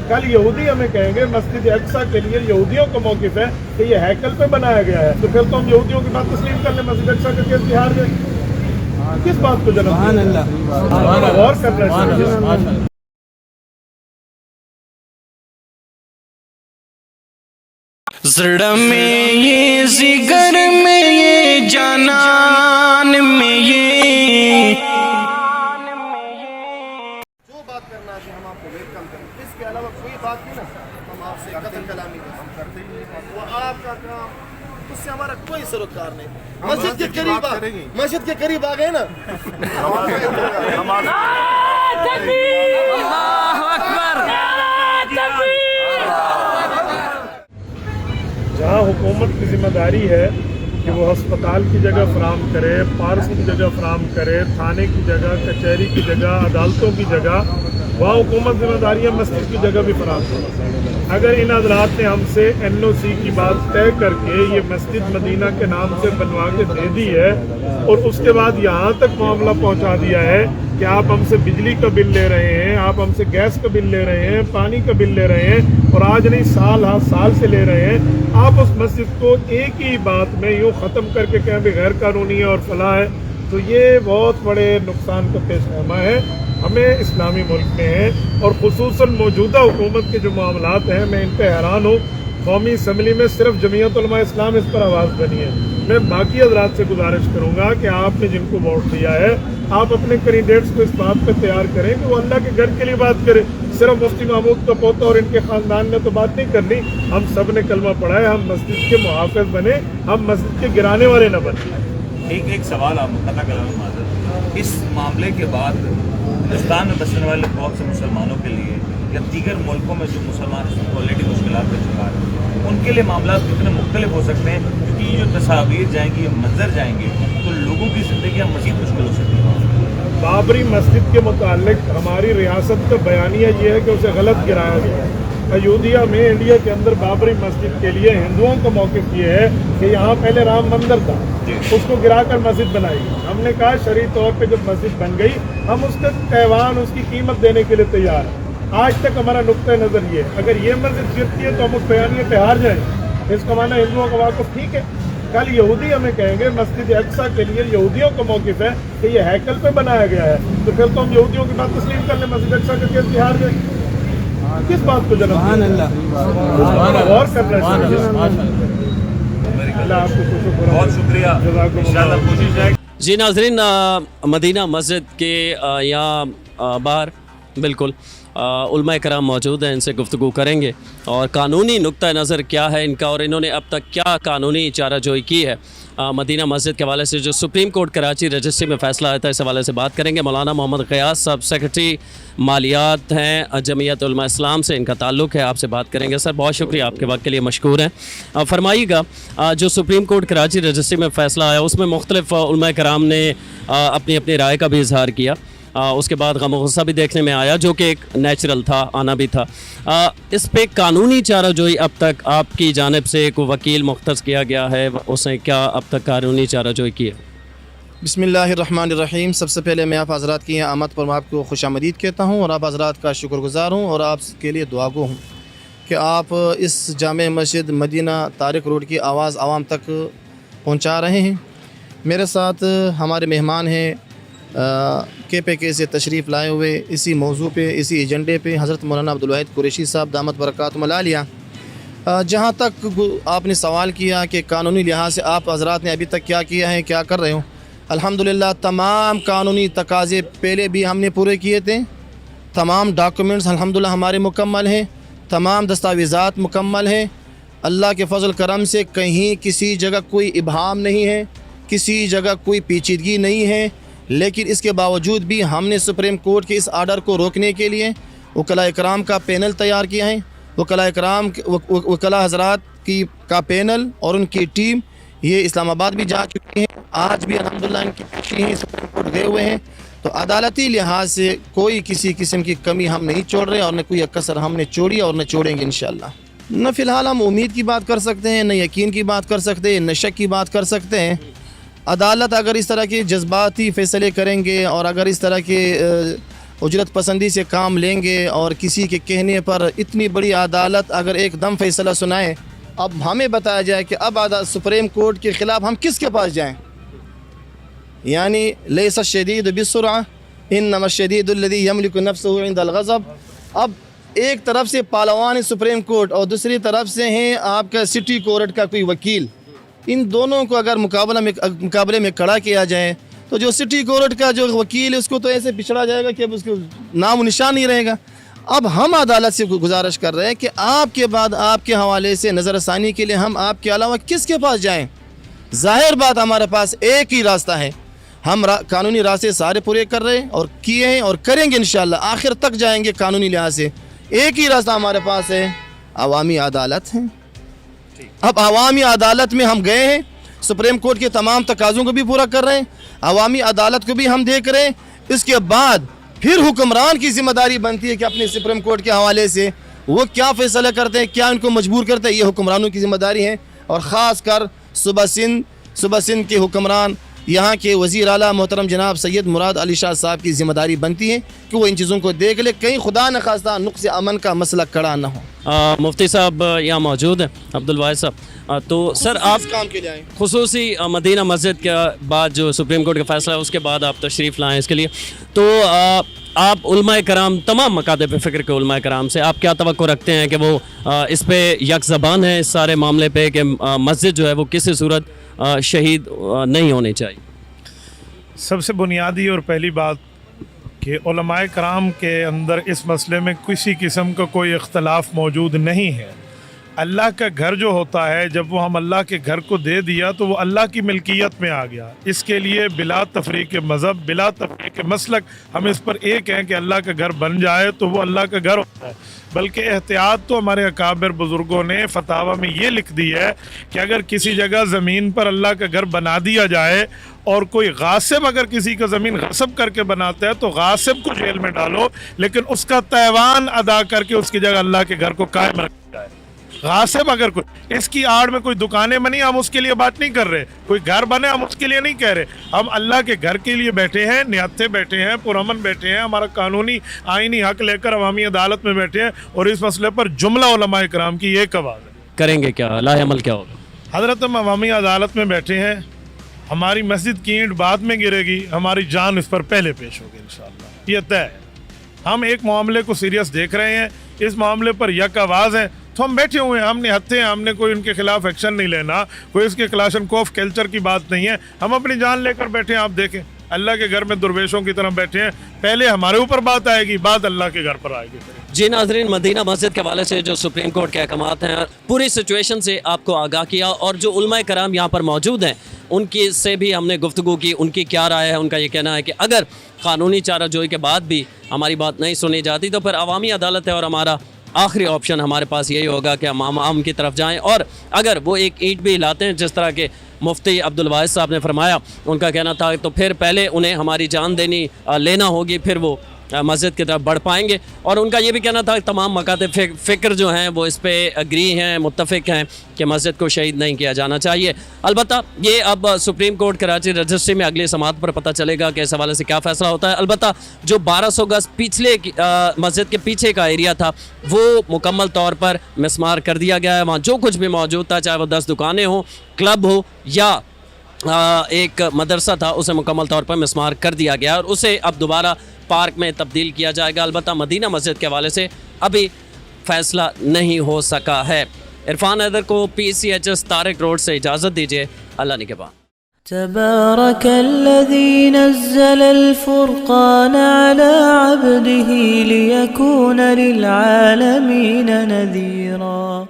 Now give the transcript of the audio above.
कल यहूदी हमें कहेंगे मस्जिद अक्सा के लिए यहूदियों का मौक़िफ़ है कि ये हैकल पे बनाया गया है, तो फिर तो हम यहूदियों की बात तस्लीम कर लें, मस्जिद अक्सा का केस बिहार में किस बात को जन्म और करना चाहिए। ज़रा में ये जिगर में ये जानान में ये जो बात करना है हम आपको वेलकम करें, इसके अलावा कोई बात नहीं ना हम आपसे कदर कलामी हम करते ही नहीं, वो आपका काम, उससे हमारा कोई सरोकार नहीं। मस्जिद के करीब आ गए ना जहाँ हुकूमत की जिम्मेदारी है कि वो अस्पताल की जगह फराम करे, पार्क की जगह फराम करे, थाने की जगह, कचहरी की जगह, अदालतों की जगह, वहाँ हुकूमत जिम्मेदारी है मस्जिद की जगह भी फराम करे। अगर इन हज़रात ने हमसे NOC की बात तय करके ये मस्जिद मदीना के नाम से बनवा के दे दी है और उसके बाद यहाँ तक मामला पहुँचा दिया है कि आप हमसे बिजली का बिल ले रहे हैं, आप हमसे गैस का बिल ले रहे हैं, पानी का बिल ले रहे हैं और आज नहीं साल से ले रहे हैं, आप उस मस्जिद को एक ही बात में यूँ ख़त्म करके कहें भी गैर कानूनी है और फलाह है, तो ये बहुत बड़े नुकसान का पेशनामा है। हमें इस्लामी मुल्क में है और ख़ुसूसन मौजूदा हुकूमत के जो मामलात हैं, मैं इन पर हैरान हूँ। कौमी असम्बली में सिर्फ जमीयत उलमा इस्लाम इस पर आवाज़ बनी है। मैं बाकी हज़रात से गुजारिश करूँगा कि आपने जिनको वोट दिया है, आप अपने कैंडिडेट्स को इस बात पर तैयार करें कि वो अल्लाह के घर के लिए बात करें। सिर्फ मुफ्ती महमूद का पोता और इनके ख़ानदान ने तो बात नहीं करनी, हम सब ने कलमा पढ़ा है, हम मस्जिद के मुहाफ़िज़ बने, हम मस्जिद के गिराने वाले न बने। एक सवाल आप मुकद्दर कलाम माज़र, इस मामले के बाद हिंदुस्तान में बसने वाले बहुत से मुसलमानों के लिए या दीगर मुल्कों में जो मुसलमान ऑलरेडी मुश्किलात का शिकार हैं, उनके लिए मामला कितने मुख्तलिफ हो सकते हैं, क्योंकि ये जो तस्वीर जाएंगी, ये मंजर जाएंगे, तो लोगों की ज़िंदगी मज़ीद मुश्किल हो सकती है। बाबरी मस्जिद के मुतालिक हमारी रियासत का बयानिया ये है कि उसे गलत गिराया गया। अयोध्या में इंडिया के अंदर बाबरी मस्जिद के लिए हिंदुओं का मौक़िफ़ ये है कि यहाँ पहले राम मंदिर था, उसको गिराकर मस्जिद बनाई। हमने कहा शरई तौर पे जब मस्जिद बन गई हम उसका पैवान, उसकी कीमत देने के लिए तैयार हैं। आज तक हमारा नुक्ता नज़र ये है, अगर ये मस्जिद गिरती है तो हम उस बयानिए पे हार जाएंगे। इसका माना हिंदुओं का वाक़िफ़ ठीक है। कल यहूदी हमें कहेंगे मस्जिद अक्सा के लिए यहूदियों का मौक़िफ़ है कि ये हैकल पे बनाया गया है, तो फिर तो हम यहूदियों की बात तस्लीम कर लें, मस्जिद अक्सा का केस बिहार में किस बात को जन्म और करना चाहिए। बहुत शुक्रिया, इंशाअल्लाह कोशिश है। जी नाज़रीन, मदीना मस्जिद के यहाँ बाहर बिल्कुल उलमा कराम मौजूद हैं, इनसे गुफ्तगू करेंगे और कानूनी नुक्ता नज़र क्या है इनका और इन्होंने अब तक क्या कानूनी चाराजोई की है मदीना मस्जिद के हवाले से जो सुप्रीम कोर्ट कराची रजिस्ट्री में फ़ैसला आया था, इस हवाले से बात करेंगे। मौलाना मोहम्मद ग़ियास साहब सेक्रेटरी मालियात हैं जमीयत उलमा इस्लाम से, इनका ताल्लुक़ है, आपसे बात करेंगे। सर बहुत शुक्रिया, आपके वक्त के लिए मशकूर हैं। फरमाइएगा, जो सुप्रीम कोर्ट कराची रजिस्ट्री में फ़ैसला आया उसमें मुख्तलिफ़ उलमा कराम ने अपनी अपनी राय का भी इजहार किया, उसके बाद गम गुस्सा भी देखने में आया जो कि एक नेचुरल था, आना भी था। इस पे कानूनी चाराजोई अब तक आपकी जानिब से कोई वकील मुख्तस किया गया है, उसने क्या अब तक कानूनी चाराजोई की है? बिस्मिल्लाहिर्रहमानिर्रहीम। सबसे पहले मैं आप हज़रात की आमद पर आपको खुशामदीद कहता हूँ और आप हज़रात का शुक्रगुज़ार हूँ और आपके लिए दुआगो हूँ कि आप इस जामे मस्जिद मदीना तारिक रोड की आवाज़ आवाम तक पहुँचा रहे हैं। मेरे साथ हमारे मेहमान हैं KPK से तशरीफ़ लाए हुए इसी मौजू पे, इसी एजेंडे पे हज़रत मौलाना अब्दुल वाहिद कुरैशी साहब दामत बरकातुहुल आलिया। जहाँ तक आपने सवाल किया कि कानूनी लिहाज से आप हज़रात ने अभी तक क्या किया है, क्या कर रहे हो, अल्हम्दुलिल्लाह तमाम कानूनी तकाज़े पहले भी हमने पूरे किए थे, तमाम डॉक्यूमेंट्स अल्हम्दुलिल्लाह हमारे मुकम्मल हैं, तमाम दस्तावेज़ात मुकम्मल हैं। अल्लाह के फ़ज़ल करम से कहीं किसी जगह कोई इबहाम नहीं है, किसी जगह कोई पेचीदगी नहीं है, लेकिन इसके बावजूद भी हमने सुप्रीम कोर्ट के इस आर्डर को रोकने के लिए वकला इकराम का पैनल तैयार किया है। वकला हज़रात का पैनल और उनकी टीम ये इस्लामाबाद भी जा चुकी हैं, आज भी अल्हम्दुलिल्लाह इनकी पेशी है, सुप्रीम कोर्ट गए हुए हैं। तो अदालती लिहाज से कोई किसी किस्म की कमी हम नहीं छोड़ रहे और न कोई कसर हमने छोड़ी और न छोड़ेंगे इंशाअल्लाह। न फ़िलहाल हम उम्मीद की बात कर सकते हैं, न यकीन की बात कर सकते हैं, न शक की बात कर सकते हैं। अदालत अगर इस तरह के जज्बाती फ़ैसले करेंगे और अगर इस तरह के اجرت پسندی سے کام لیں گے اور کسی کے کہنے پر اتنی بڑی عدالت اگر ایک دم فیصلہ سنائے، اب ہمیں بتایا جائے کہ اب سپریم کورٹ کے خلاف ہم کس کے پاس جائیں؟ یعنی لیس الشدید بالسرعہ انما الشدید الذی یملک نفسہ عند الغضب. اب ایک طرف سے پالوان سپریم کورٹ اور دوسری طرف سے ہیں آپ کا سٹی کورٹ کا کوئی وکیل، ان دونوں کو اگر مقابلے میں کھڑا کیا جائے تو جو سٹی کورٹ کا جو وکیل ہے اس کو تو ایسے پچھڑا جائے گا کہ اب اس کو نام و نشان نہیں رہے گا. اب ہم عدالت سے گزارش کر رہے ہیں کہ آپ کے بعد آپ کے حوالے سے نظر ثانی کے لیے ہم آپ کے علاوہ کس کے پاس جائیں؟ ظاہر بات ہمارے پاس ایک ہی راستہ ہے، ہم قانونی راستے سارے پورے کر رہے ہیں اور کیے ہیں اور کریں گے انشاءاللہ، آخر تک جائیں گے قانونی لحاظ سے. ایک ہی راستہ ہمارے پاس ہے، عوامی عدالت ہے. اب عوامی عدالت میں ہم گئے ہیں، سپریم کورٹ کے تمام تقاضوں کو بھی پورا کر رہے ہیں، عوامی عدالت کو بھی ہم دیکھ رہے ہیں. اس کے بعد پھر حکمران کی ذمہ داری بنتی ہے کہ اپنے سپریم کورٹ کے حوالے سے وہ کیا فیصلہ کرتے ہیں، کیا ان کو مجبور کرتے ہیں، یہ حکمرانوں کی ذمہ داری ہے. اور خاص کر صوبہ سندھ کے حکمران، یہاں کے وزیر اعلیٰ محترم جناب سید مراد علی شاہ صاحب کی ذمہ داری بنتی ہے کہ وہ ان چیزوں کو دیکھ لے، کہیں خدا نخواستہ نقص امن کا مسئلہ کھڑا نہ ہو. مفتی صاحب یہاں موجود ہیں، عبدالواحد صاحب. تو سر آپ کام کے لیے آئے، خصوصی مدینہ مسجد کے بعد جو سپریم کورٹ کا فیصلہ ہے اس کے بعد آپ تشریف لائیں اس کے لیے، تو آپ علماء کرام، تمام مکاتب فکر کے علماء کرام سے آپ کیا توقع رکھتے ہیں کہ وہ اس پہ یک زبان ہے اس سارے معاملے پہ کہ مسجد جو ہے وہ کسی صورت شہید نہیں ہونی چاہیے؟ سب سے بنیادی اور پہلی بات کہ علماء کرام کے اندر اس مسئلے میں کسی قسم کا کوئی اختلاف موجود نہیں ہے. اللہ کا گھر جو ہوتا ہے، جب وہ ہم اللہ کے گھر کو دے دیا تو وہ اللہ کی ملکیت میں آ گیا. اس کے لیے بلا تفریق مذہب، بلا تفریق مسلک، ہم اس پر ایک ہیں کہ اللہ کا گھر بن جائے تو وہ اللہ کا گھر ہوتا ہے. بلکہ احتیاط تو ہمارے اکابر بزرگوں نے فتاوی میں یہ لکھ دی ہے کہ اگر کسی جگہ زمین پر اللہ کا گھر بنا دیا جائے اور کوئی غاصب اگر کسی کا زمین غصب کر کے بناتا ہے تو غاصب کو جیل میں ڈالو، لیکن اس کا تیوان ادا کر کے اس کی جگہ اللہ کے گھر کو قائم رکھا جائے. غاصب اگر کوئی اس کی آڑ میں کوئی دکانیں بنی، ہم اس کے لیے بات نہیں کر رہے، کوئی گھر بنے ہم اس کے لیے نہیں کہہ رہے، ہم اللہ کے گھر کے لیے بیٹھے ہیں، نہتے بیٹھے ہیں، پرامن بیٹھے ہیں، ہمارا قانونی آئینی حق لے کر عوامی عدالت میں بیٹھے ہیں. اور اس مسئلے پر جملہ علماء کرام کی ایک آواز ہے. کریں گے کیا؟ لاہ عمل کیا ہوگا؟ حضرت ہم عوامی عدالت میں بیٹھے ہیں، ہماری مسجد کی اینٹ بعد میں گرے گی، ہماری جان اس پر پہلے پیش ہوگی انشاءاللہ، یہ طے ہے. ہم ایک معاملے کو سیریس دیکھ رہے ہیں، اس معاملے پر یک آواز ہے تو ہم بیٹھے ہوئے ہیں، ہم نے ہتھے ہیں، ہم نے کوئی ان کے خلاف ایکشن نہیں لینا، کوئی اس کے کلاشنکوف کلچر کی بات نہیں ہے، ہم اپنی جان لے کر بیٹھے ہیں. آپ دیکھیں اللہ کے گھر میں درویشوں کی طرح بیٹھے ہیں، پہلے ہمارے اوپر بات آئے گی، بعد اللہ کے گھر پر آئے گی. جی ناظرین، مدینہ مسجد کے حوالے سے جو سپریم کورٹ کے احکامات ہیں، پوری سچویشن سے آپ کو آگاہ کیا، اور جو علماء کرام یہاں پر موجود ہیں ان کی سے بھی ہم نے گفتگو کی، ان کی کیا رائے ہے. ان کا یہ کہنا ہے کہ اگر قانونی چارہ جوئی کے بعد بھی ہماری بات نہیں سنی جاتی تو پھر عوامی عدالت ہے، اور ہمارا آخری آپشن ہمارے پاس یہی ہوگا کہ ہم عام کی طرف جائیں. اور اگر وہ ایک اینٹ بھی لاتے ہیں جس طرح کہ مفتی عبدالواحد صاحب نے فرمایا، ان کا کہنا تھا تو پھر پہلے انہیں ہماری جان لینا ہوگی، پھر وہ مسجد کی طرف بڑھ پائیں گے. اور ان کا یہ بھی کہنا تھا کہ تمام مکاتب فکر جو ہیں وہ اس پہ اگری ہیں، متفق ہیں کہ مسجد کو شہید نہیں کیا جانا چاہیے. البتہ یہ اب سپریم کورٹ کراچی رجسٹری میں اگلی سماعت پر پتہ چلے گا کہ اس حوالے سے کیا فیصلہ ہوتا ہے. البتہ جو 1200 گز پچھلے مسجد کے پیچھے کا ایریا تھا وہ مکمل طور پر مسمار کر دیا گیا ہے. وہاں جو کچھ بھی موجود تھا، چاہے وہ 10 دکانیں ہوں، کلب ہو یا ایک مدرسہ تھا، اسے مکمل طور پر مسمار کر دیا گیا اور اسے اب دوبارہ پارک میں تبدیل کیا جائے گا. البتہ مدینہ مسجد کے حوالے سے ابھی فیصلہ نہیں ہو سکا ہے. عرفان حیدر کو PCHS طارق روڈ سے اجازت دیجیے. اللہ نگہبان. تبارك الذي نزل الفرقان على عبده ليكون للعالمين نذيرا.